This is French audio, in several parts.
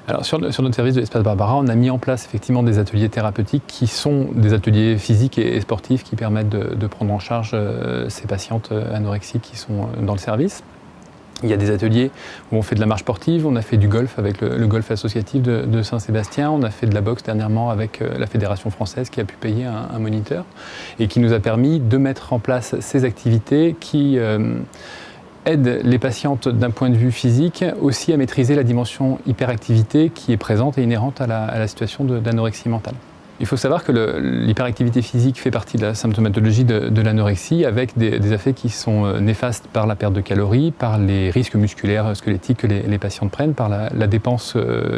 Alors sur notre service de l'Espace Barbara, on a mis en place effectivement des ateliers thérapeutiques qui sont des ateliers physiques et sportifs qui permettent de prendre en charge ces patientes anorexiques qui sont dans le service. Il y a des ateliers où on fait de la marche sportive, on a fait du golf avec le golf associatif de Saint-Sébastien, on a fait de la boxe dernièrement avec la Fédération française qui a pu payer un moniteur et qui nous a permis de mettre en place ces activités qui aident les patientes d'un point de vue physique aussi à maîtriser la dimension hyperactivité qui est présente et inhérente à la situation d'anorexie mentale. Il faut savoir que l'hyperactivité physique fait partie de la symptomatologie de l'anorexie avec des effets qui sont néfastes par la perte de calories, par les risques musculaires, squelettiques que les patientes prennent, par la dépense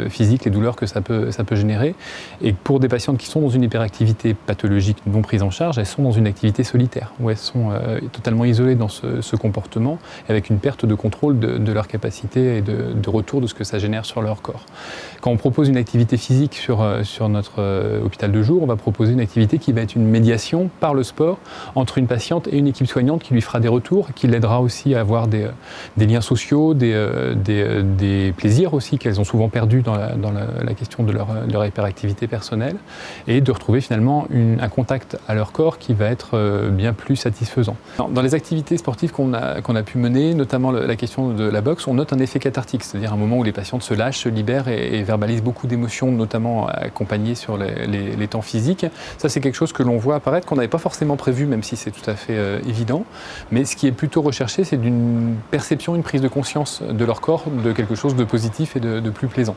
physique, les douleurs que ça peut générer. Et pour des patientes qui sont dans une hyperactivité pathologique non prise en charge, elles sont dans une activité solitaire, où elles sont totalement isolées dans ce comportement, avec une perte de contrôle de leur capacité et de retour de ce que ça génère sur leur corps. Quand on propose une activité physique sur notre hôpital de jour, on va proposer une activité qui va être une médiation par le sport entre une patiente et une équipe soignante qui lui fera des retours, qui l'aidera aussi à avoir des liens sociaux, des plaisirs aussi qu'elles ont souvent perdus dans la question de leur hyperactivité personnelle, et de retrouver finalement un contact à leur corps qui va être bien plus satisfaisant. Dans les activités sportives qu'on a pu mener, notamment la question de la boxe, on note un effet cathartique, c'est-à-dire un moment où les patientes se lâchent, se libèrent et verbalisent beaucoup d'émotions, notamment accompagnées sur les temps physiques. Ça, c'est quelque chose que l'on voit apparaître, qu'on n'avait pas forcément prévu, même si c'est tout à fait évident. Mais ce qui est plutôt recherché, c'est d'une perception, une prise de conscience de leur corps, de quelque chose de positif et de plus plaisant.